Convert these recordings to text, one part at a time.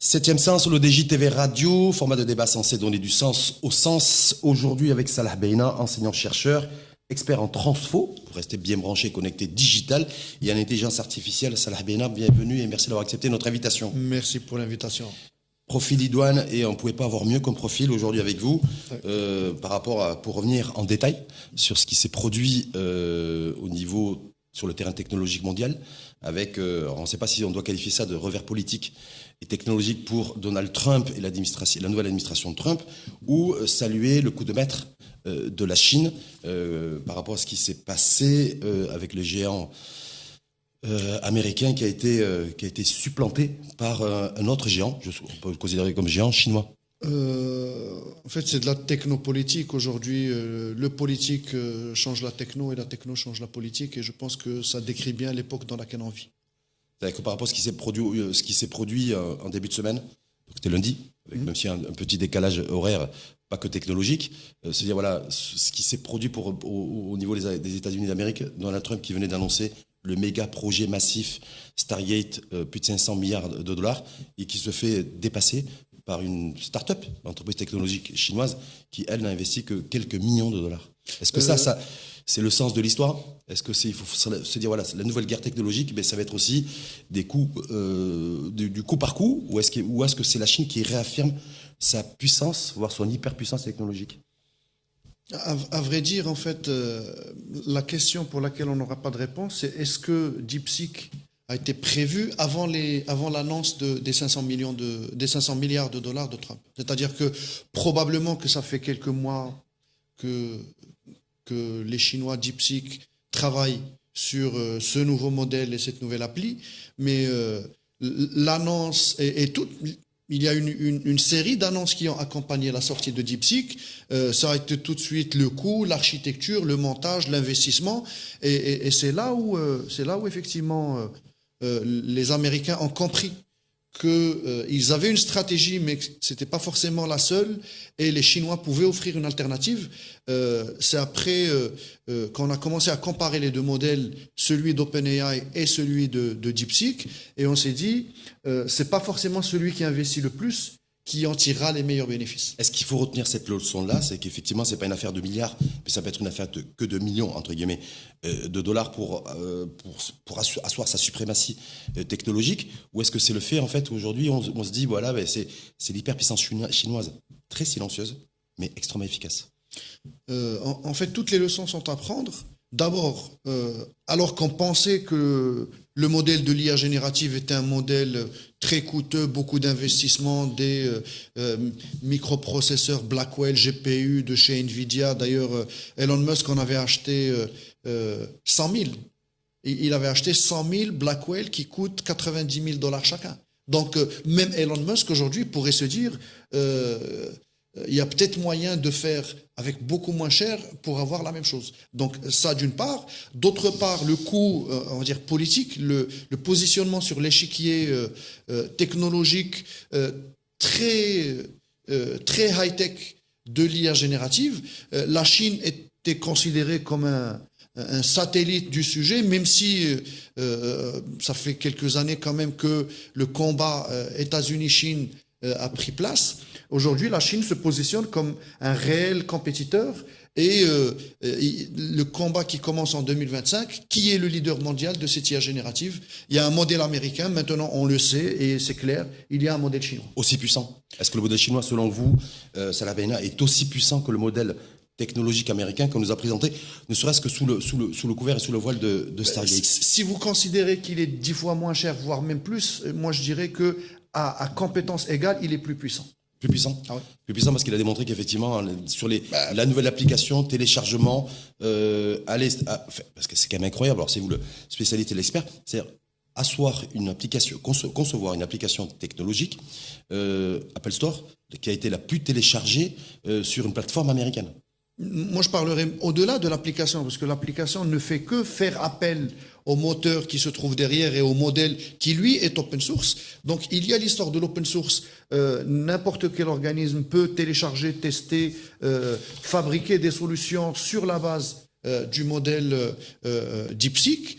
Septième sens, l'ODJ TV Radio, format de débat censé donner du sens au sens. Aujourd'hui avec Salah Beina, enseignant-chercheur, expert en transfo, pour rester bien branché, connecté digital, et en intelligence artificielle. Salah Beina, bienvenue et merci d'avoir accepté notre invitation. Merci pour l'invitation. Profil idoine, et on ne pouvait pas avoir mieux comme profil aujourd'hui avec vous, par rapport à, pour revenir en détail sur ce qui s'est produit au niveau, sur le terrain technologique mondial, avec, on ne sait pas si on doit qualifier ça de revers politique et technologique pour Donald Trump et la nouvelle administration de Trump, ou saluer le coup de maître de la Chine par rapport à ce qui s'est passé avec le géant américain qui a été supplanté par un autre géant, on peut le considérer comme géant chinois. En fait, c'est de la technopolitique. Aujourd'hui, le politique change la techno et la techno change la politique. Et je pense que ça décrit bien l'époque dans laquelle on vit. C'est-à-dire que par rapport à ce qui s'est produit en début de semaine, c'était lundi, avec même si un petit décalage horaire, pas que technologique, c'est-à-dire voilà, ce qui s'est produit au niveau des États-Unis d'Amérique, Donald Trump qui venait d'annoncer le méga projet massif Stargate, plus de 500 milliards de dollars, et qui se fait dépasser par une start-up, entreprise technologique chinoise, qui, elle, n'a investi que quelques millions de dollars. Est-ce que ça c'est le sens de l'histoire? Est-ce que il faut se dire, voilà, la nouvelle guerre technologique, mais ça va être aussi des coups, du coup par coup, ou est-ce que c'est la Chine qui réaffirme sa puissance, voire son hyperpuissance technologique? À vrai dire, en fait, la question pour laquelle on n'aura pas de réponse, c'est est-ce que DeepSeek a été prévu avant l'annonce des 500 milliards de dollars de Trump. C'est-à-dire que probablement que ça fait quelques mois que les Chinois DeepSeek travaillent sur ce nouveau modèle et cette nouvelle appli, mais l'annonce et tout. Il y a une série d'annonces qui ont accompagné la sortie de DeepSeek. Ça a été tout de suite le coût, l'architecture, le montage, l'investissement, et c'est là où effectivement les Américains ont compris qu'ils avaient une stratégie, mais que ce n'était pas forcément la seule, et les Chinois pouvaient offrir une alternative. C'est après qu'on a commencé à comparer les deux modèles, celui d'OpenAI et celui de DeepSeek, et on s'est dit, c'est pas forcément celui qui investit le plus qui en tirera les meilleurs bénéfices. Est-ce qu'il faut retenir cette leçon-là? C'est qu'effectivement, c'est pas une affaire de milliards, mais ça peut être une affaire que de millions, entre guillemets, de dollars pour asseoir sa suprématie technologique? Ou est-ce que c'est le fait, en fait, aujourd'hui, on se dit, voilà, ben c'est l'hyperpuissance chinoise, très silencieuse, mais extrêmement efficace? En fait, toutes les leçons sont à prendre. D'abord, alors qu'on pensait que le modèle de l'IA générative était un modèle très coûteux, beaucoup d'investissements, des microprocesseurs Blackwell, GPU de chez Nvidia. D'ailleurs, Elon Musk en avait acheté 100 000. Il avait acheté 100 000 Blackwell qui coûtent 90 000 dollars chacun. Donc, même Elon Musk aujourd'hui pourrait se dire... il y a peut-être moyen de faire avec beaucoup moins cher pour avoir la même chose. Donc ça d'une part. D'autre part, le coût, on va dire politique, le positionnement sur l'échiquier technologique très high-tech de l'IA générative. La Chine était considérée comme un satellite du sujet, même si ça fait quelques années quand même que le combat États-Unis-Chine a pris place. Aujourd'hui, la Chine se positionne comme un réel compétiteur et le combat qui commence en 2025, qui est le leader mondial de cette IA générative? Il y a un modèle américain, maintenant on le sait et c'est clair, il y a un modèle chinois. Aussi puissant? Est-ce que le modèle chinois, selon vous, Salah Beina, est aussi puissant que le modèle technologique américain qu'on nous a présenté, ne serait-ce que sous le couvert et sous le voile de Stargate? Si vous considérez qu'il est 10 fois moins cher, voire même plus, moi je dirais que à compétence égale, il est plus puissant. Plus puissant? Ah ouais. Plus puissant parce qu'il a démontré qu'effectivement, sur la nouvelle application, téléchargement, parce que c'est quand même incroyable, alors c'est vous le spécialiste et l'expert, c'est-à-dire asseoir une application, concevoir une application technologique, Apple Store, qui a été la plus téléchargée sur une plateforme américaine. Moi, je parlerai au-delà de l'application, parce que l'application ne fait que faire appel au moteur qui se trouve derrière et au modèle qui, lui, est open source. Donc, il y a l'histoire de l'open source. N'importe quel organisme peut télécharger, tester, fabriquer des solutions sur la base du modèle DeepSeek.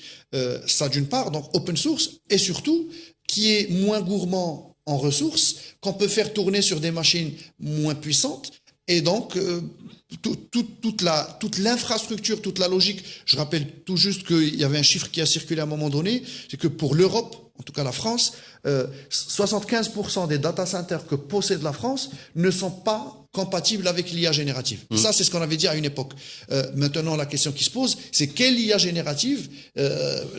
Ça, d'une part, donc open source, et surtout, qui est moins gourmand en ressources, qu'on peut faire tourner sur des machines moins puissantes. Et donc, toute l'infrastructure, toute la logique, je rappelle tout juste qu'il y avait un chiffre qui a circulé à un moment donné, c'est que pour l'Europe, en tout cas la France, 75% des data centers que possède la France ne sont pas compatibles avec l'IA générative. Ça, c'est ce qu'on avait dit à une époque. Maintenant, la question qui se pose, c'est quelle IA générative?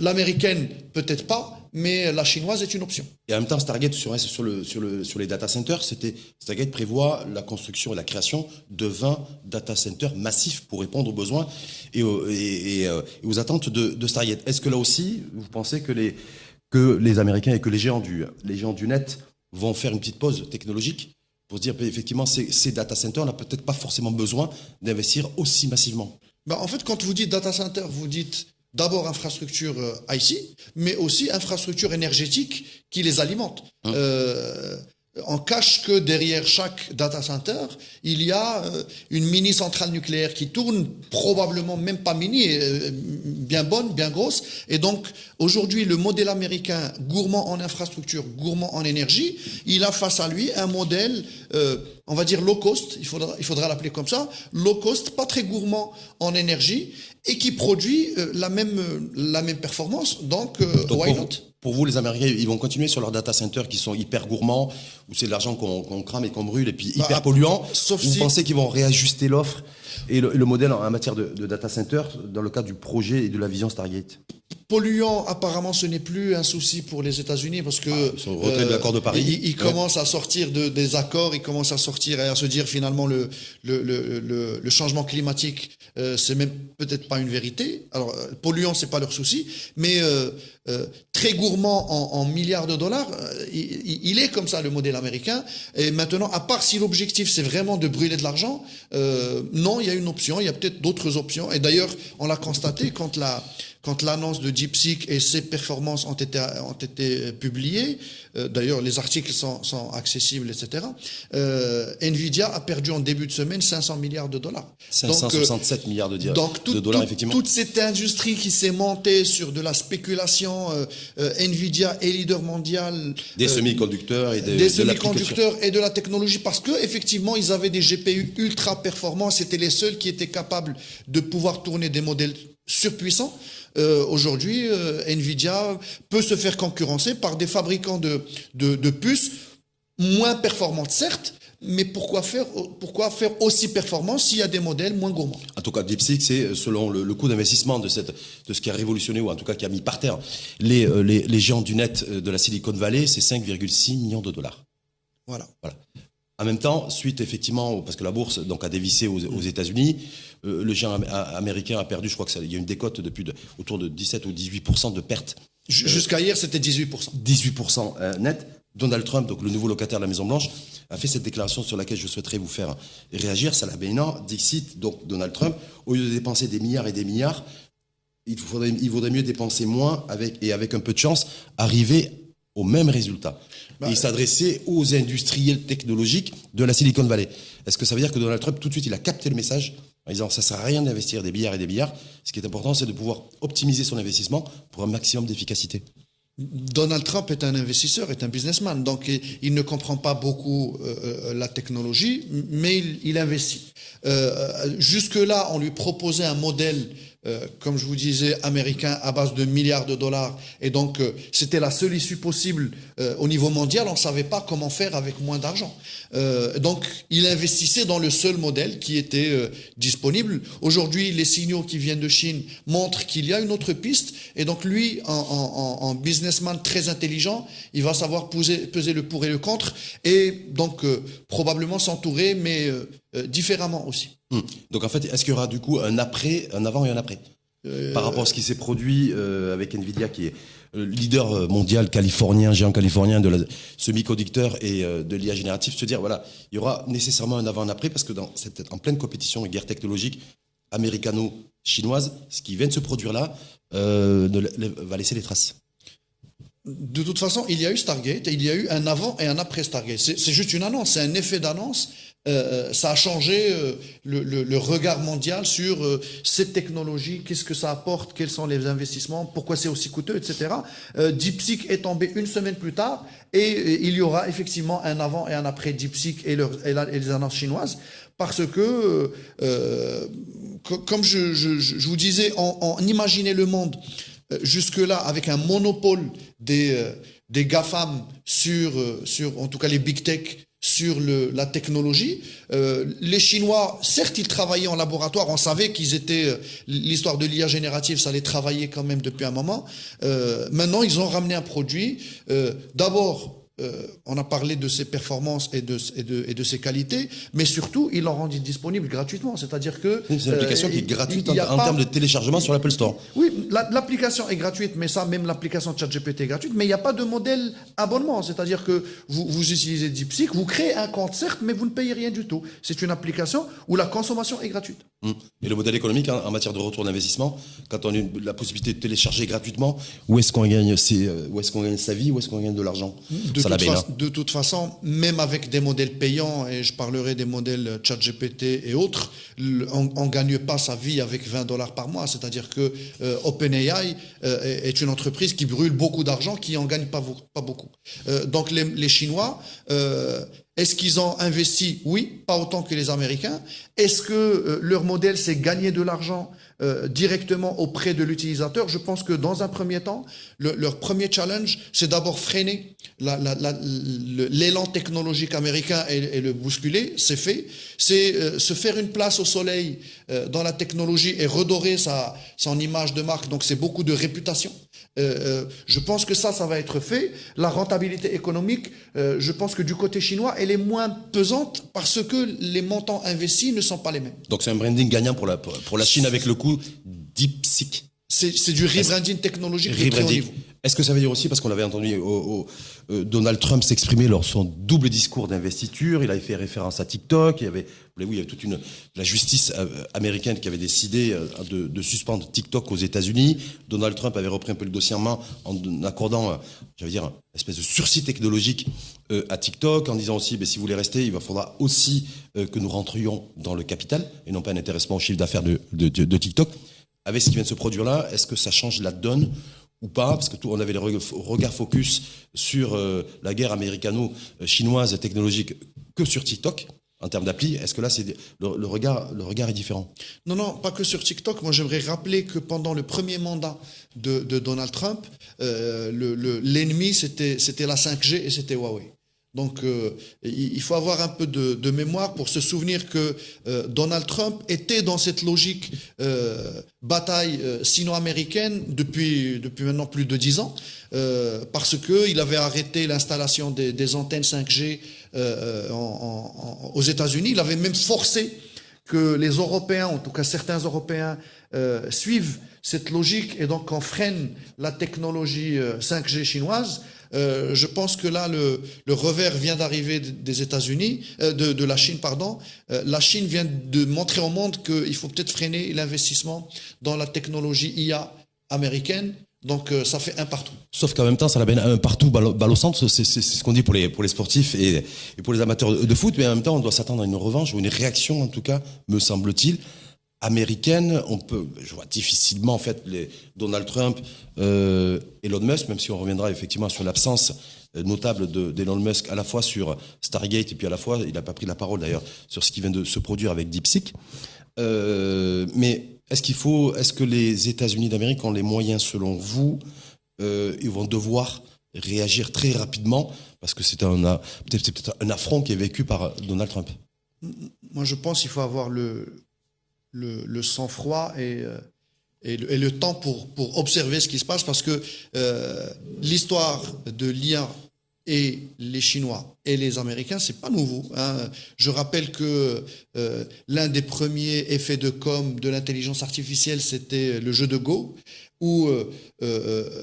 L'américaine, peut-être pas, mais la chinoise est une option. Et en même temps, Stargate sur les data centers, Stargate prévoit la construction et la création de 20 data centers massifs pour répondre aux besoins et aux attentes de Stargate. Est-ce que là aussi, vous pensez que les Américains et que les géants du net vont faire une petite pause technologique pour se dire effectivement ces data centers, on n'a peut-être pas forcément besoin d'investir aussi massivement? En fait, quand vous dites data center, vous dites d'abord infrastructure IC, mais aussi infrastructure énergétique qui les alimente. On cache que derrière chaque data center, il y a une mini centrale nucléaire qui tourne, probablement même pas mini, bien bonne, bien grosse. Et donc, aujourd'hui, le modèle américain, gourmand en infrastructure, gourmand en énergie, il a face à lui un modèle, on va dire low cost, il faudra l'appeler comme ça, low cost, pas très gourmand en énergie, et qui produit la même performance. Donc why not? Pour vous, les Américains, ils vont continuer sur leurs data centers qui sont hyper gourmands, où c'est de l'argent qu'on crame et qu'on brûle, et puis hyper polluant. Vous pensez qu'ils vont réajuster l'offre et le modèle en matière de data center dans le cadre du projet et de la vision Stargate? Polluant, apparemment, ce n'est plus un souci pour les États-Unis parce que sur le retrait de l'accord de Paris, ils commencent à sortir des accords, ils commencent à sortir et à se dire finalement le changement climatique, c'est même peut-être pas une vérité. Alors polluant, c'est pas leur souci, mais très gourmand en milliards de dollars, il est comme ça le modèle américain. Et maintenant, à part si l'objectif c'est vraiment de brûler de l'argent, non, il y a une option, il y a peut-être d'autres options. Et d'ailleurs, on l'a constaté quand l'annonce de DeepSeek et ses performances ont été publiées, d'ailleurs les articles sont accessibles, etc. Nvidia a perdu en début de semaine 500 milliards de dollars. 567 milliards de dollars, effectivement. Toute cette industrie qui s'est montée sur de la spéculation, Nvidia est leader mondial. Des semi-conducteurs et des semi-conducteurs et de la technologie, parce que effectivement ils avaient des GPU ultra performants, c'était les seuls qui étaient capables de pouvoir tourner des modèles surpuissants. Aujourd'hui, Nvidia peut se faire concurrencer par des fabricants de puces moins performantes, certes, mais pourquoi faire aussi performant s'il y a des modèles moins gourmands? En tout cas, DeepSeek, c'est selon le coût d'investissement de ce qui a révolutionné, ou en tout cas qui a mis par terre les géants du net de la Silicon Valley, c'est 5,6 millions de dollars. Voilà. En même temps, suite effectivement, parce que la bourse donc a dévissé aux États-Unis, le géant américain a perdu, je crois qu'il y a une décote autour de 17 ou 18% de pertes. Jusqu'à hier, c'était 18%. 18% net. Donald Trump, donc le nouveau locataire de la Maison-Blanche, a fait cette déclaration sur laquelle je souhaiterais vous faire réagir. Salah Beina, Dixit, donc Donald Trump, au lieu de dépenser des milliards et des milliards, il vaudrait mieux dépenser moins avec un peu de chance, arriver au même résultat. Et il s'adressait aux industriels technologiques de la Silicon Valley. Est-ce que ça veut dire que Donald Trump, tout de suite, il a capté le message en disant ça ne sert à rien d'investir des milliards et des milliards. Ce qui est important, c'est de pouvoir optimiser son investissement pour un maximum d'efficacité. Donald Trump est un investisseur, est un businessman, donc il ne comprend pas beaucoup la technologie, mais il investit. Jusque-là, on lui proposait un modèle, comme je vous disais, américain à base de milliards de dollars, et donc c'était la seule issue possible au niveau mondial. On ne savait pas comment faire avec moins d'argent. Donc il investissait dans le seul modèle qui était disponible. Aujourd'hui, les signaux qui viennent de Chine montrent qu'il y a une autre piste, et donc lui, en businessman très intelligent, il va savoir peser le pour et le contre, et donc probablement s'entourer, mais différemment aussi. Donc en fait, est-ce qu'il y aura du coup un avant et un après par rapport à ce qui s'est produit avec Nvidia, qui est leader mondial géant californien de la semi-conducteur et de l'IA générative, se dire voilà, il y aura nécessairement un avant et un après, parce que en pleine compétition et guerre technologique américano-chinoise, ce qui vient de se produire là va laisser les traces. De toute façon, il y a eu Stargate et il y a eu un avant et un après Stargate. C'est juste une annonce, c'est un effet d'annonce ça a changé le regard mondial sur cette technologie, qu'est-ce que ça apporte, quels sont les investissements, pourquoi c'est aussi coûteux, etc. DeepSeek est tombé une semaine plus tard et il y aura effectivement un avant et un après DeepSeek et les annonces chinoises parce que, comme je vous disais, on imaginait le monde jusque-là avec un monopole des GAFAM sur en tout cas les big tech, sur la technologie. Les Chinois, certes, ils travaillaient en laboratoire, on savait qu'ils étaient... L'histoire de l'IA générative, ça les travaillait quand même depuis un moment. Maintenant, ils ont ramené un produit. D'abord, on a parlé de ses performances et de ses qualités, mais surtout, ils l'ont rendu disponible gratuitement. C'est-à-dire que... C'est une application qui est gratuite en termes de téléchargement sur l'Apple Store. Oui, l'application est gratuite, mais ça, même l'application de ChatGPT est gratuite, mais il n'y a pas de modèle abonnement. C'est-à-dire que vous utilisez DeepSeek, vous créez un compte, certes, mais vous ne payez rien du tout. C'est une application où la consommation est gratuite. Et le modèle économique en matière de retour d'investissement, quand on a la possibilité de télécharger gratuitement, où est-ce qu'on gagne sa vie, où est-ce qu'on gagne de l'argent? De toute façon, même avec des modèles payants, et je parlerai des modèles ChatGPT et autres, on ne gagne pas sa vie avec $20 par mois. C'est-à-dire que OpenAI est une entreprise qui brûle beaucoup d'argent, qui n'en gagne pas beaucoup. Donc les Chinois... Est-ce qu'ils ont investi? Oui, pas autant que les Américains. Est-ce que leur modèle, c'est gagner de l'argent directement auprès de l'utilisateur? Je pense que dans un premier temps, leur premier challenge, c'est d'abord freiner l'élan technologique américain et le bousculer. C'est fait. C'est se faire une place au soleil dans la technologie et redorer son image de marque. Donc c'est beaucoup de réputation. Je pense que ça va être fait. La rentabilité économique, je pense que du côté chinois, elle est moins pesante parce que les montants investis ne sont pas les mêmes. Donc c'est un branding gagnant pour la Chine avec le coup DeepSeek. C'est du rebranding technologique de très haut niveau. Est-ce que ça veut dire aussi, parce qu'on avait entendu Donald Trump s'exprimer lors de son double discours d'investiture, il avait fait référence à TikTok, il y avait toute la justice américaine qui avait décidé de suspendre TikTok aux États-Unis. Donald Trump avait repris un peu le dossier en main en accordant, j'allais dire, une espèce de sursis technologique à TikTok, en disant aussi, si vous voulez rester, il faudra aussi que nous rentrions dans le capital et non pas un intéressement au chiffre d'affaires de TikTok. Avec ce qui vient de se produire là, est-ce que ça change la donne ou pas? Parce que on avait les regards focus sur la guerre américano-chinoise technologique que sur TikTok en termes d'appli. Est-ce que là, le regard est différent? Non, pas que sur TikTok. Moi, j'aimerais rappeler que pendant le premier mandat de Donald Trump, l'ennemi, c'était la 5G et c'était Huawei. Donc, il faut avoir un peu de mémoire pour se souvenir que Donald Trump était dans cette logique bataille sino-américaine depuis maintenant plus de 10 ans, parce qu'il avait arrêté l'installation des antennes 5G aux États-Unis. Il avait même forcé que les Européens, en tout cas certains Européens, suivent cette logique et donc on freine la technologie 5G chinoise. Je pense que là, le revers vient d'arriver des États-Unis, de la Chine, pardon. La Chine vient de montrer au monde qu'il faut peut-être freiner l'investissement dans la technologie IA américaine. Donc ça fait un partout. Sauf qu'en même temps, ça l'amène un partout, balle au centre. C'est ce qu'on dit pour les sportifs et pour les amateurs de foot. Mais en même temps, on doit s'attendre à une revanche ou une réaction, en tout cas, me semble-t-il, américaine. Je vois difficilement en fait Donald Trump, Elon Musk, même si on reviendra effectivement sur l'absence notable d'Elon Musk à la fois sur Stargate et puis à la fois, il n'a pas pris la parole d'ailleurs sur ce qui vient de se produire avec DeepSeek. Mais est-ce que les États-Unis d'Amérique ont les moyens, selon vous, ils vont devoir réagir très rapidement parce que c'est peut-être un affront qui est vécu par Donald Trump? Moi, je pense qu'il faut avoir le sang-froid et le temps pour observer ce qui se passe parce que l'histoire de l'IA et les Chinois et les Américains, c'est pas nouveau. Je rappelle que l'un des premiers effets de com de l'intelligence artificielle, c'était le jeu de Go, où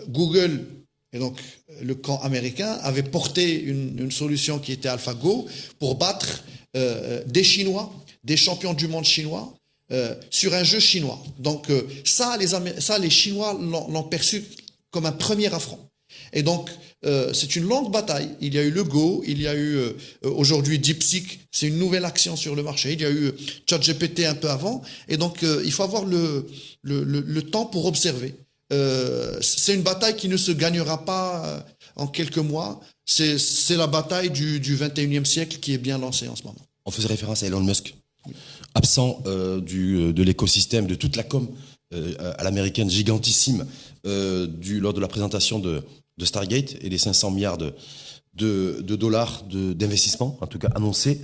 Google et donc le camp américain avait porté une solution qui était AlphaGo pour battre des Chinois, des champions du monde chinois, sur un jeu chinois. Donc ça, les Chinois l'ont perçu comme un premier affront. Et donc, c'est une longue bataille. Il y a eu le Go, il y a eu aujourd'hui DeepSeek, c'est une nouvelle action sur le marché. Il y a eu ChatGPT un peu avant. Et donc, il faut avoir le temps pour observer. C'est une bataille qui ne se gagnera pas en quelques mois. C'est la bataille du 21e siècle qui est bien lancée en ce moment. On faisait référence à Elon Musk, absent de l'écosystème, de toute la com à l'américaine gigantissime lors de la présentation de Stargate et les 500 milliards de dollars d'investissement, en tout cas annoncés.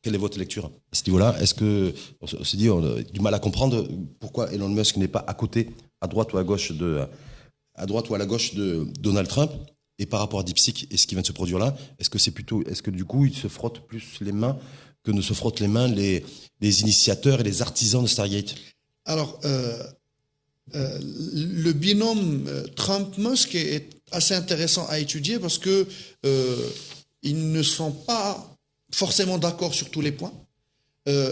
Quelle est votre lecture à ce niveau-là? Est-ce que on s'est dit, on a du mal à comprendre pourquoi Elon Musk n'est pas à côté, à droite ou à la gauche de Donald Trump? Et par rapport à DeepSeek et ce qui vient de se produire là, est-ce que du coup, il se frotte plus les mains que ne se frottent les mains les initiateurs et les artisans de Stargate? Alors, le binôme Trump-Musk est assez intéressant à étudier parce que ils ne sont pas forcément d'accord sur tous les points.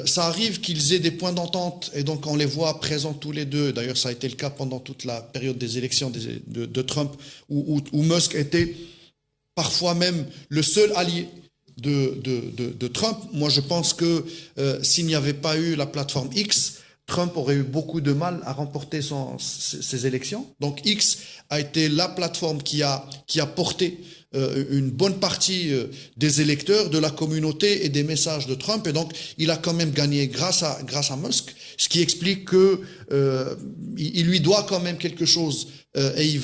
Ça arrive qu'ils aient des points d'entente et donc on les voit présents tous les deux. D'ailleurs, ça a été le cas pendant toute la période des élections de Trump où Musk était parfois même le seul allié de Trump. Moi, je pense que s'il n'y avait pas eu la plateforme X, Trump aurait eu beaucoup de mal à remporter ses élections. Donc X a été la plateforme qui a porté une bonne partie des électeurs, de la communauté et des messages de Trump. Et donc, il a quand même gagné grâce à Musk, ce qui explique que il lui doit quand même quelque chose. Et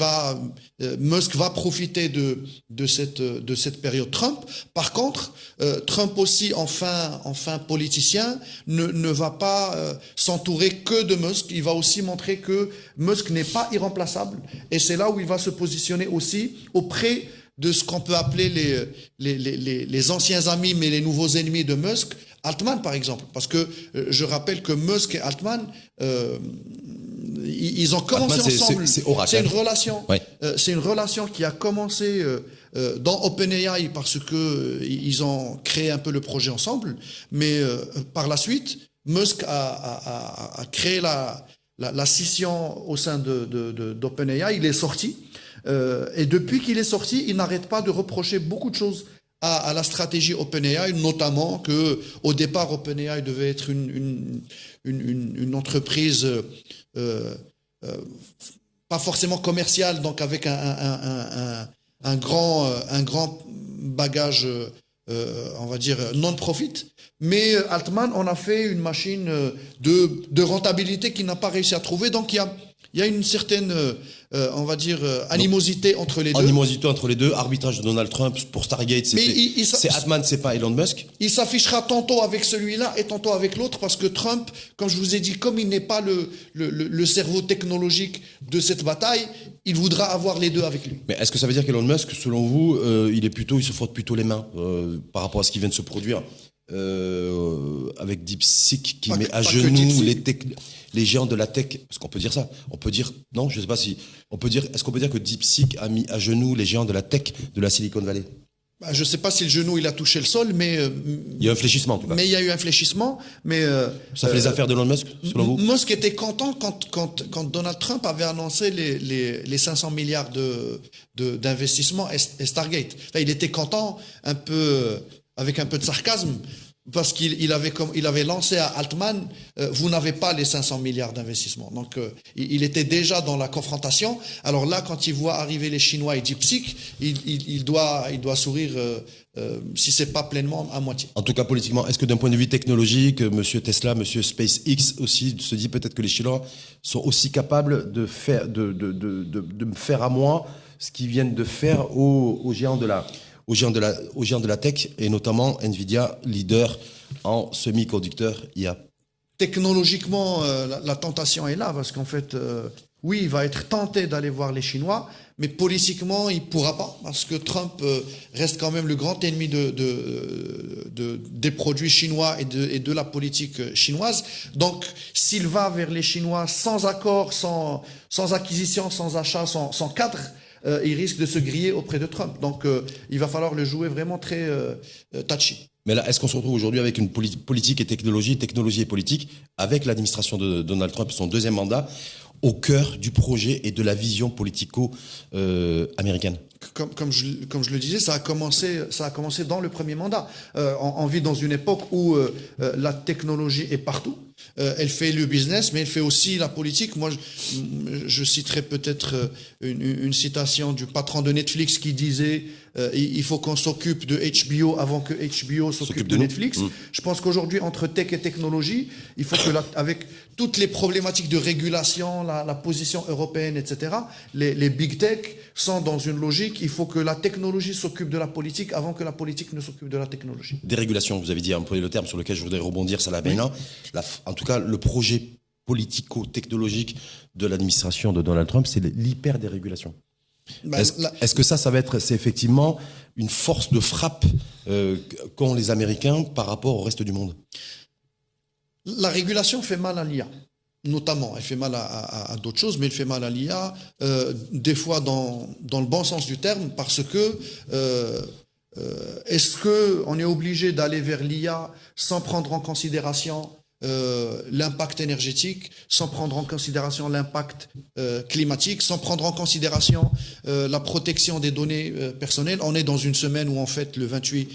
Musk va profiter de cette période Trump. Par contre, Trump aussi, enfin politicien, ne va pas s'entourer que de Musk. Il va aussi montrer que Musk n'est pas irremplaçable. Et c'est là où il va se positionner aussi auprès de ce qu'on peut appeler les anciens amis, mais les nouveaux ennemis de Musk, Altman par exemple. Parce que je rappelle que Musk et Altman, ils ont commencé ensemble. C'est une relation. Ouais. C'est une relation qui a commencé dans OpenAI parce que ils ont créé un peu le projet ensemble. Mais par la suite, Musk a créé la scission au sein d'OpenAI. Il est sorti. Et depuis qu'il est sorti, il n'arrête pas de reprocher beaucoup de choses à la stratégie OpenAI, notamment que au départ OpenAI devait être une entreprise pas forcément commerciale, donc avec un grand bagage, on va dire non-profit. Mais Altman en a fait une machine de rentabilité qu'il n'a pas réussi à trouver. Donc il y a une certaine, on va dire, animosité entre les deux. Animosité entre les deux, arbitrage de Donald Trump pour Stargate, c'est Altman, c'est pas Elon Musk. Il s'affichera tantôt avec celui-là et tantôt avec l'autre parce que Trump, comme je vous ai dit, comme il n'est pas le cerveau technologique de cette bataille, il voudra avoir les deux avec lui. Mais est-ce que ça veut dire qu'Elon Musk, selon vous, il se frotte plutôt les mains par rapport à ce qui vient de se produire avec DeepSeek qui met à genoux les géants de la tech? Est-ce qu'on peut dire ça? On peut dire, non, je sais pas si, est-ce qu'on peut dire que DeepSeek a mis à genoux les géants de la tech de la Silicon Valley? Je ne sais pas si le genou il a touché le sol, mais il y a un fléchissement en tout cas. Mais il y a eu un fléchissement, mais ça fait les affaires d'Elon Musk, selon vous? Musk était content quand Donald Trump avait annoncé les 500 milliards d'investissement et Stargate. Enfin, il était content avec un peu de sarcasme. Parce qu'il avait lancé à Altman, vous n'avez pas les 500 milliards d'investissements. Donc, il était déjà dans la confrontation. Alors là, quand il voit arriver les Chinois et DeepSeek, il doit sourire, si c'est pas pleinement, à moitié. En tout cas, politiquement, est-ce que d'un point de vue technologique, Monsieur Tesla, Monsieur SpaceX aussi se dit peut-être que les Chinois sont aussi capables de me faire à moi ce qu'ils viennent de faire aux géants de la tech, et notamment Nvidia, leader en semi-conducteurs IA? Technologiquement, la tentation est là, parce qu'en fait, oui, il va être tenté d'aller voir les Chinois, mais politiquement, il ne pourra pas, parce que Trump reste quand même le grand ennemi des produits chinois et de la politique chinoise. Donc, s'il va vers les Chinois sans accord, sans acquisition, sans achat, sans cadre, il risque de se griller auprès de Trump. Donc, il va falloir le jouer vraiment très touchy. Mais là, est-ce qu'on se retrouve aujourd'hui avec une politique et technologie et politique, avec l'administration de Donald Trump, son deuxième mandat? au cœur du projet et de la vision politico-américaine. Comme je le disais, ça a commencé dans le premier mandat. On vit dans une époque où la technologie est partout. Elle fait le business, mais elle fait aussi la politique. Moi, je citerai peut-être une citation du patron de Netflix qui disait il faut qu'on s'occupe de HBO avant que HBO s'occupe de Netflix. Je pense qu'aujourd'hui, entre tech et technologie, il faut que, avec toutes les problématiques de régulation, la position européenne, etc., les big tech sont dans une logique. Il faut que la technologie s'occupe de la politique avant que la politique ne s'occupe de la technologie. Dérégulation, vous avez dit, employé le terme sur lequel je voudrais rebondir, Salah Beina. En tout cas, le projet politico-technologique de l'administration de Donald Trump, c'est l'hyper-dérégulation. Est-ce que ça va être, c'est effectivement une force de frappe qu'ont les Américains par rapport au reste du monde? La régulation fait mal à l'IA, notamment. Elle fait mal à d'autres choses, mais elle fait mal à l'IA, des fois dans le bon sens du terme, parce que est-ce qu'on est obligé d'aller vers l'IA sans prendre en considération l'impact énergétique, sans prendre en considération l'impact climatique, sans prendre en considération la protection des données personnelles? On est dans une semaine où, en fait, le 28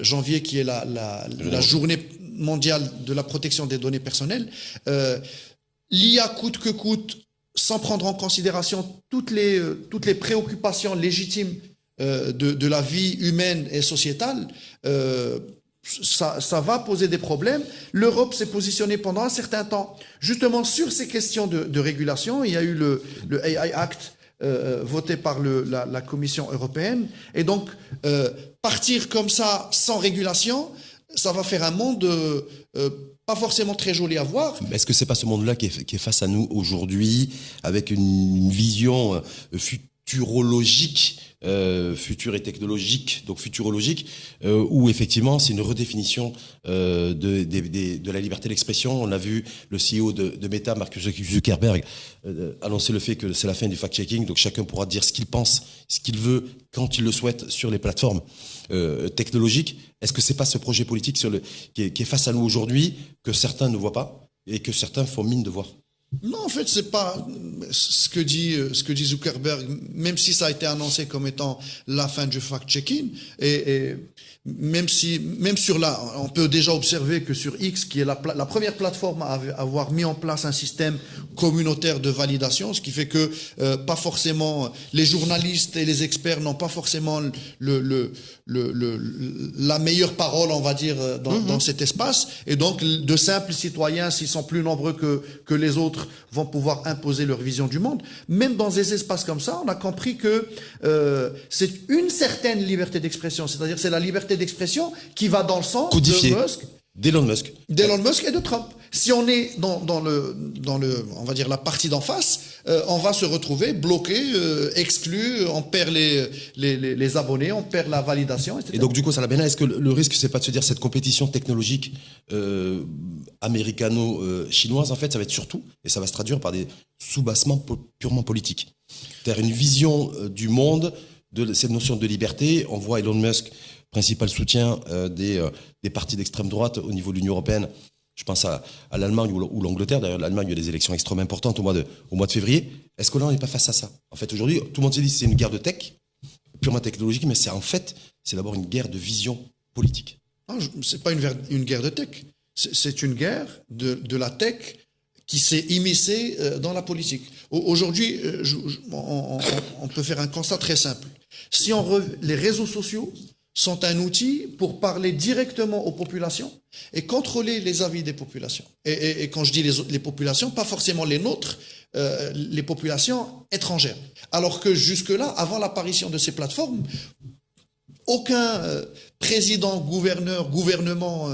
janvier, qui est la journée mondiale de la protection des données personnelles, l'IA coûte que coûte, sans prendre en considération toutes les préoccupations légitimes de la vie humaine et sociétale, ça va poser des problèmes. L'Europe s'est positionnée pendant un certain temps justement sur ces questions de régulation. Il y a eu le AI Act voté par la Commission européenne. Et donc, partir comme ça, sans régulation, ça va faire un monde pas forcément très joli à voir. Est-ce que c'est pas ce monde-là qui est face à nous aujourd'hui, avec une vision futurologique, future et technologique, donc futurologique, où effectivement c'est une redéfinition de la liberté d'expression. On a vu le CEO de Meta, Mark Zuckerberg, annoncer le fait que c'est la fin du fact-checking, donc chacun pourra dire ce qu'il pense, ce qu'il veut, quand il le souhaite sur les plateformes technologiques. Est-ce que c'est pas ce projet politique qui est face à nous aujourd'hui, que certains ne voient pas et que certains font mine de voir? Non, en fait, c'est pas ce que dit Zuckerberg, même si ça a été annoncé comme étant la fin du fact-checking, et même sur on peut déjà observer que sur X, qui est la première plateforme à avoir mis en place un système communautaire de validation, ce qui fait que pas forcément les journalistes et les experts n'ont pas forcément la meilleure parole, on va dire, dans cet espace, et donc de simples citoyens, s'ils sont plus nombreux que les autres, vont pouvoir imposer leur vision du monde. Même dans des espaces comme ça, on a compris que c'est une certaine liberté d'expression, c'est-à-dire c'est la liberté d'expression qui va dans le sens d'Elon Musk et de Trump. Si on est dans le on va dire la partie d'en face, on va se retrouver bloqué, exclu, on perd les abonnés, on perd la validation, etc. Et donc du coup, Salah Beina, est-ce que le risque, c'est pas de se dire cette compétition technologique américano-chinoise, en fait, ça va être surtout, et ça va se traduire par des soubassements purement politiques. C'est-à-dire une vision du monde, de cette notion de liberté. On voit Elon Musk, principal soutien des partis d'extrême droite au niveau de l'Union européenne. Je pense à l'Allemagne ou l'Angleterre. D'ailleurs, l'Allemagne, il y a des élections extrêmement importantes au mois de février. Est-ce que là, on n'est pas face à ça? En fait, aujourd'hui, tout le monde se dit que c'est une guerre de tech, purement technologique, mais c'est d'abord une guerre de vision politique. Non, c'est pas une guerre de tech. C'est une guerre de la tech qui s'est immiscée dans la politique. Aujourd'hui, on peut faire un constat très simple. Si les réseaux sociaux sont un outil pour parler directement aux populations et contrôler les avis des populations. Et quand je dis les populations, pas forcément les nôtres, les populations étrangères. Alors que jusque-là, avant l'apparition de ces plateformes, aucun président, gouverneur, gouvernement,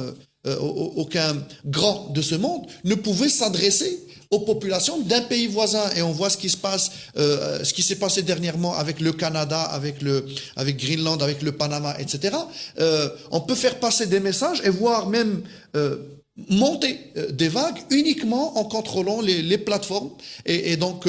aucun grand de ce monde ne pouvait s'adresser aux populations d'un pays voisin. Et on voit ce qui se passe, ce qui s'est passé dernièrement avec le Canada, avec Greenland, avec le Panama, etc. On peut faire passer des messages et voire même monter des vagues uniquement en contrôlant les plateformes. Et donc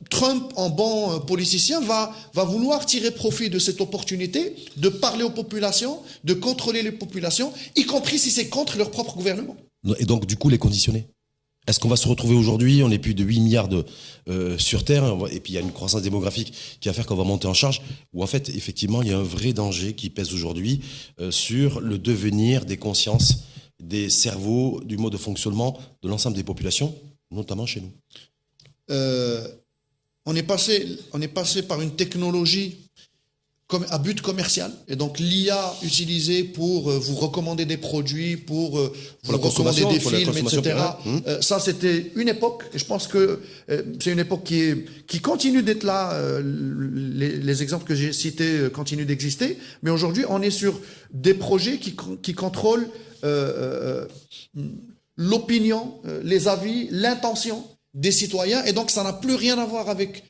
Trump, en bon politicien, va vouloir tirer profit de cette opportunité de parler aux populations, de contrôler les populations, y compris si c'est contre leur propre gouvernement. Et donc, du coup, les conditionner. Est-ce qu'on va se retrouver aujourd'hui, on est plus de 8 milliards sur Terre, et puis il y a une croissance démographique qui va faire qu'on va monter en charge, où en fait, effectivement, il y a un vrai danger qui pèse aujourd'hui sur le devenir des consciences, des cerveaux, du mode de fonctionnement de l'ensemble des populations, notamment chez nous. On est passé par une technologie à but commercial, et donc l'IA utilisée pour vous recommander des produits, pour vous recommander des films, etc. Ça, c'était une époque, et je pense que c'est une époque qui continue d'être là. Les exemples que j'ai cités continuent d'exister, mais aujourd'hui, on est sur des projets qui contrôlent l'opinion, les avis, l'intention des citoyens, et donc ça n'a plus rien à voir avec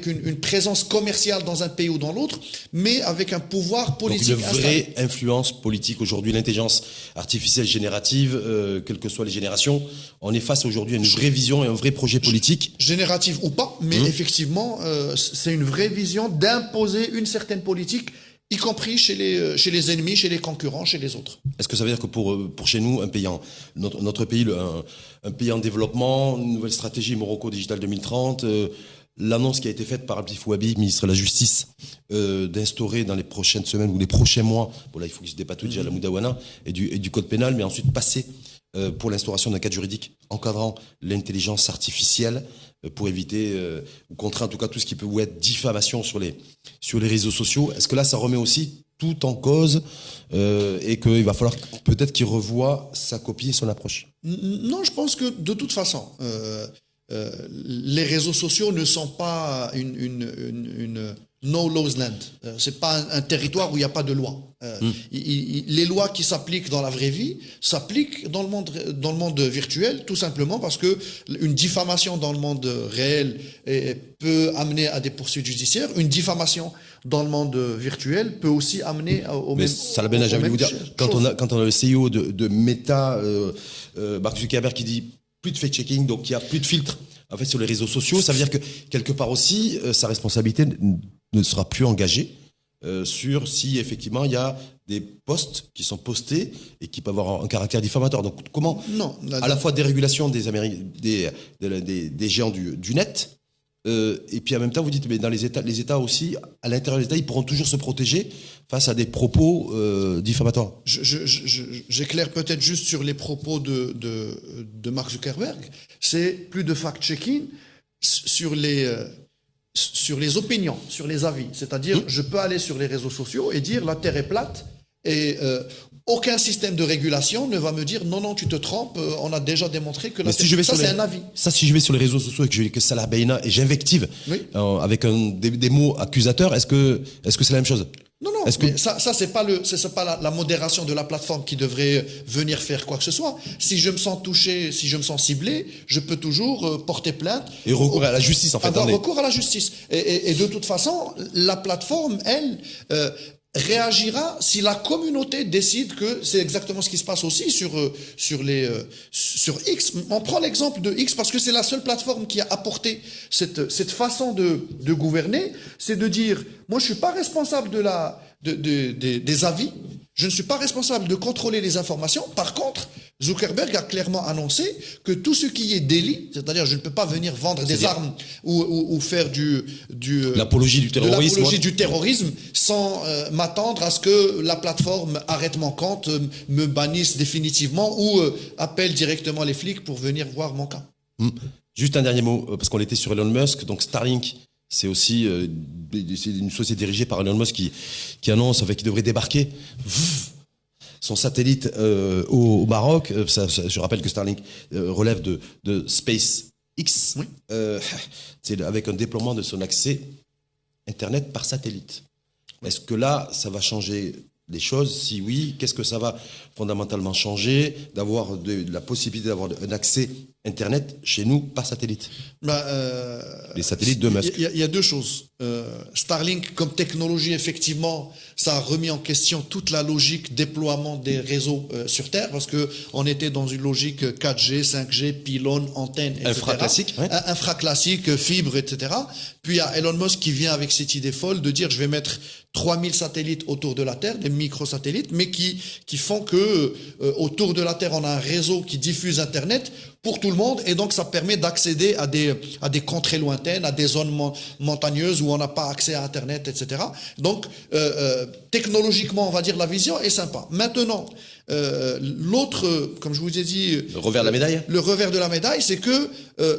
une présence commerciale dans un pays ou dans l'autre, mais avec un pouvoir politique. Donc une vraie influence politique aujourd'hui, l'intelligence artificielle générative, quelles que soient les générations, on est face aujourd'hui à une vraie vision et un vrai projet politique. Générative ou pas, mais effectivement, c'est une vraie vision d'imposer une certaine politique, y compris chez les ennemis, chez les concurrents, chez les autres. Est-ce que ça veut dire que pour chez nous, notre pays, un pays en développement, une nouvelle stratégie Morocco Digital 2030, l'annonce qui a été faite par Abdi Fouabi, ministre de la Justice, d'instaurer dans les prochaines semaines ou les prochains mois, bon là il faut qu'il se dépatouille déjà la Moudawana et du code pénal, mais ensuite passer pour l'instauration d'un cadre juridique encadrant l'intelligence artificielle pour éviter ou contrer en tout cas tout ce qui peut être diffamation sur les réseaux sociaux. Est-ce que là ça remet aussi tout en cause et qu'il va falloir peut-être qu'il revoie sa copie et son approche? Non, je pense que de toute façon, les réseaux sociaux ne sont pas une no laws land. C'est pas un territoire où il n'y a pas de loi. Les lois qui s'appliquent dans la vraie vie s'appliquent dans le monde virtuel, tout simplement parce que une diffamation dans le monde réel peut amener à des poursuites judiciaires. Une diffamation dans le monde virtuel peut aussi amener au Mais même. Salah Ben Hadj, vous dire, quand on a le CEO de Meta, Mark Zuckerberg, qui dit plus de fact-checking, donc il n'y a plus de filtre en fait sur les réseaux sociaux, ça veut dire que quelque part aussi sa responsabilité ne sera plus engagée sur si effectivement il y a des posts qui sont postés et qui peuvent avoir un caractère diffamateur. Donc comment à la fois dérégulation des géants du net, et puis en même temps vous dites mais dans les États aussi, à l'intérieur des États, ils pourront toujours se protéger face à des propos diffamatoires. J'éclaire peut-être juste sur les propos de Mark Zuckerberg. C'est plus de fact-checking sur les opinions, sur les avis. C'est-à-dire, je peux aller sur les réseaux sociaux et dire la Terre est plate et aucun système de régulation ne va me dire non, tu te trompes, on a déjà démontré que c'est un avis. Ça, si je vais sur les réseaux sociaux et que je dis que Salah Beina et j'invective avec des mots accusateurs, est-ce que c'est la même chose? Non, mais ça c'est pas la modération de la plateforme qui devrait venir faire quoi que ce soit. Si je me sens touché, si je me sens ciblé, je peux toujours porter plainte. Et recourir à la justice, en fait. Avoir recours à la justice. Et de toute façon, la plateforme, elle, réagira si la communauté décide que c'est exactement ce qui se passe aussi sur X. On prend l'exemple de X parce que c'est la seule plateforme qui a apporté cette façon de gouverner, c'est de dire, moi je suis pas responsable des avis, je ne suis pas responsable de contrôler les informations. Par contre, Zuckerberg a clairement annoncé que tout ce qui est délit, c'est-à-dire je ne peux pas venir vendre des armes ou faire l'apologie du terrorisme, sans m'attendre à ce que la plateforme arrête mon compte, me bannisse définitivement ou appelle directement les flics pour venir voir mon cas. Juste un dernier mot, parce qu'on était sur Elon Musk, donc Starlink, c'est aussi c'est une société dirigée par Elon Musk qui annonce en fait, qu'il devrait débarquer son satellite au Maroc. Je rappelle que Starlink relève de SpaceX, c'est avec un déploiement de son accès Internet par satellite. Est-ce que là, ça va changer les choses? Si oui, qu'est-ce que ça va fondamentalement changer d'avoir la possibilité d'avoir un accès Internet chez nous par satellite? Les satellites de Musk. Il y a deux choses. Starlink comme technologie, effectivement, ça a remis en question toute la logique déploiement des réseaux sur Terre, parce que on était dans une logique 4G, 5G, pylône, antenne, etc. Infraclassique, infraclassique, fibre, etc. Puis il y a Elon Musk qui vient avec cette idée folle de dire je vais mettre 3000 satellites autour de la Terre, des microsatellites, mais qui font que autour de la Terre, on a un réseau qui diffuse Internet pour tout le monde, et donc ça permet d'accéder à des contrées lointaines, à des zones montagneuses où on n'a pas accès à Internet, etc. Donc, technologiquement, on va dire, la vision est sympa. Maintenant, l'autre, comme je vous ai dit... Le revers de la médaille. Le revers de la médaille, c'est que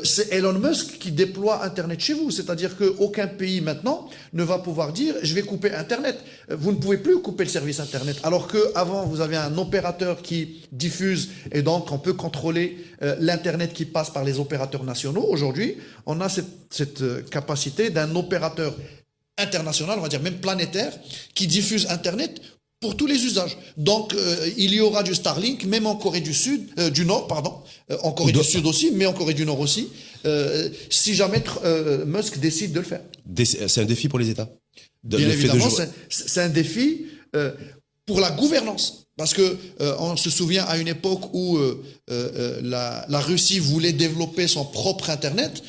c'est Elon Musk qui déploie Internet chez vous. C'est-à-dire qu'aucun pays maintenant ne va pouvoir dire « je vais couper Internet ». Vous ne pouvez plus couper le service Internet. Alors qu'avant, vous avez un opérateur qui diffuse et donc on peut contrôler l'Internet qui passe par les opérateurs nationaux. Aujourd'hui, on a cette capacité d'un opérateur international, on va dire même planétaire, qui diffuse Internet pour tous les usages. Donc, il y aura du Starlink, même en Corée du Nord, en Corée du Sud aussi, mais en Corée du Nord aussi, si jamais Musk décide de le faire. C'est un défi pour les États. Bien évidemment, c'est un défi pour la gouvernance. Parce que on se souvient à une époque où la Russie voulait développer son propre Internet,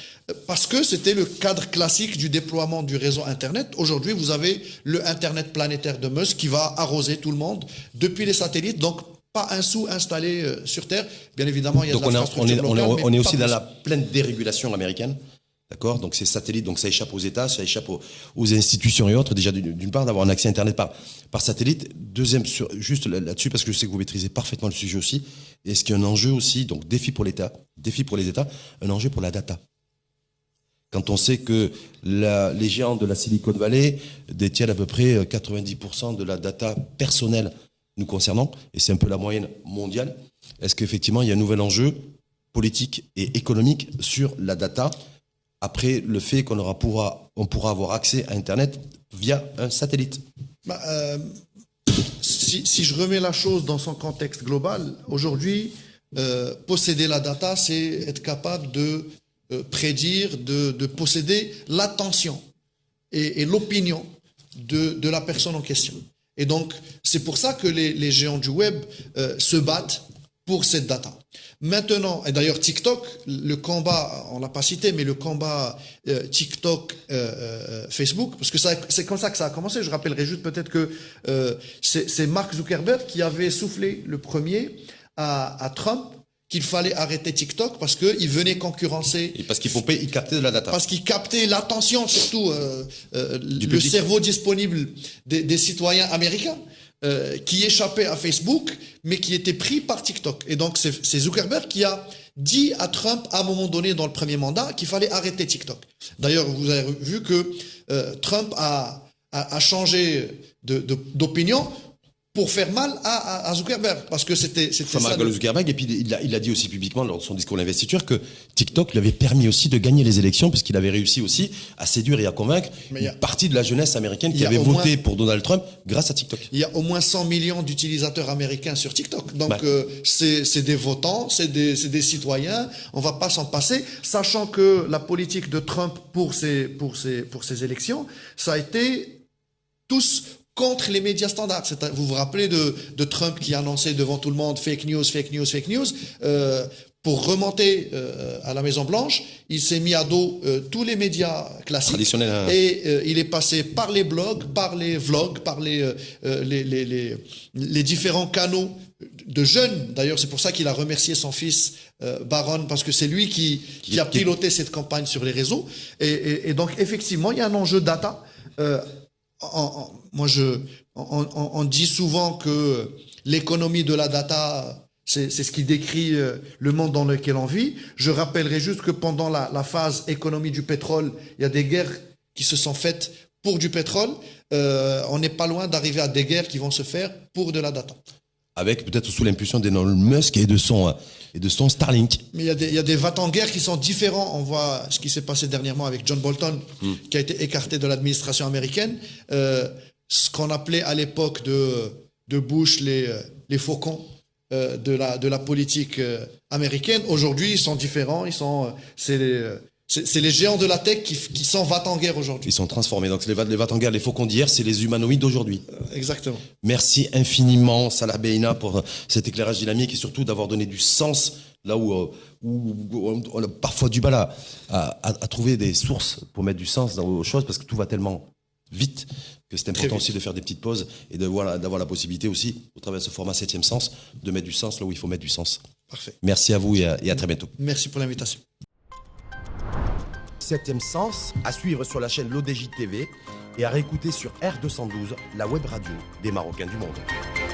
parce que c'était le cadre classique du déploiement du réseau Internet. Aujourd'hui, vous avez le Internet planétaire de Musk qui va arroser tout le monde depuis les satellites. Donc, pas un sou installé sur Terre. Bien évidemment, il y a de l'infrastructure locale. On est aussi dans la pleine dérégulation américaine. D'accord? Donc, ces satellites, donc ça échappe aux États, ça échappe aux institutions et autres. Déjà, d'une part, d'avoir un accès à Internet par satellite. Deuxième, juste là-dessus, parce que je sais que vous maîtrisez parfaitement le sujet aussi. Est-ce qu'il y a un enjeu aussi, donc défi pour les États, un enjeu pour la data? Quand on sait que les géants de la Silicon Valley détiennent à peu près 90% de la data personnelle nous concernant, et c'est un peu la moyenne mondiale, est-ce qu'effectivement il y a un nouvel enjeu politique et économique sur la data après le fait qu'on pourra avoir accès à Internet via un satellite? Si je remets la chose dans son contexte global, aujourd'hui, posséder la data, c'est être capable de prédire, de posséder l'attention et l'opinion de la personne en question. Et donc, c'est pour ça que les géants du web se battent pour cette data. Maintenant, et d'ailleurs TikTok, le combat, on l'a pas cité, mais le combat TikTok, Facebook, parce que c'est comme ça que ça a commencé. Je rappellerai juste peut-être que c'est Mark Zuckerberg qui avait soufflé le premier à Trump qu'il fallait arrêter TikTok parce qu'il venait concurrencer. Et parce il captait de la data. Parce qu'il captait l'attention, surtout le cerveau disponible des citoyens américains. Qui échappait à Facebook, mais qui était pris par TikTok. Et donc, c'est Zuckerberg qui a dit à Trump, à un moment donné, dans le premier mandat, qu'il fallait arrêter TikTok. D'ailleurs, vous avez vu que Trump a changé d'opinion pour faire mal à Zuckerberg, parce que c'était ça. Zuckerberg, et puis il a dit aussi publiquement lors de son discours d'investiture que TikTok lui avait permis aussi de gagner les élections, puisqu'il avait réussi aussi à séduire et à convaincre une partie de la jeunesse américaine qui avait voté pour Donald Trump grâce à TikTok. Il y a au moins 100 millions d'utilisateurs américains sur TikTok. Donc c'est des votants, c'est des citoyens, on va pas s'en passer, sachant que la politique de Trump pour ces élections, ça a été tous contre les médias standards. Vous vous rappelez de Trump qui annonçait devant tout le monde fake news. Pour remonter à la Maison-Blanche, il s'est mis à dos tous les médias classiques. Traditionnels. Hein. Et il est passé par les blogs, par les vlogs, par les différents canaux de jeunes. D'ailleurs, c'est pour ça qu'il a remercié son fils Barron, parce que c'est lui qui a piloté cette campagne sur les réseaux. Et donc, effectivement, il y a un enjeu data. On dit souvent que l'économie de la data, c'est ce qui décrit le monde dans lequel on vit. Je rappellerai juste que pendant la phase économie du pétrole, il y a des guerres qui se sont faites pour du pétrole. On n'est pas loin d'arriver à des guerres qui vont se faire pour de la data. Avec peut-être sous l'impulsion d'Elon Musk et de son Starlink. Mais il y a des va-t-en-guerre qui sont différents. On voit ce qui s'est passé dernièrement avec John Bolton, qui a été écarté de l'administration américaine. Ce qu'on appelait à l'époque de Bush les faucons de la politique américaine. Aujourd'hui, ils sont différents. C'est les géants de la tech qui sont va-t-en-guerre aujourd'hui. Ils sont transformés. Donc les va-t-en-guerre, les faucons d'hier, c'est les humanoïdes d'aujourd'hui. Exactement. Merci infiniment, Salah Beina, pour cet éclairage dynamique et surtout d'avoir donné du sens là où on a parfois du mal à trouver des sources pour mettre du sens dans aux choses parce que tout va tellement vite. que c'est important aussi de faire des petites pauses et d'avoir la possibilité aussi, au travers de ce format 7e sens, de mettre du sens là où il faut mettre du sens. Parfait. Merci à vous et à très bientôt. Merci pour l'invitation. 7e sens, à suivre sur la chaîne l'ODJ TV et à réécouter sur R212, la web radio des Marocains du monde.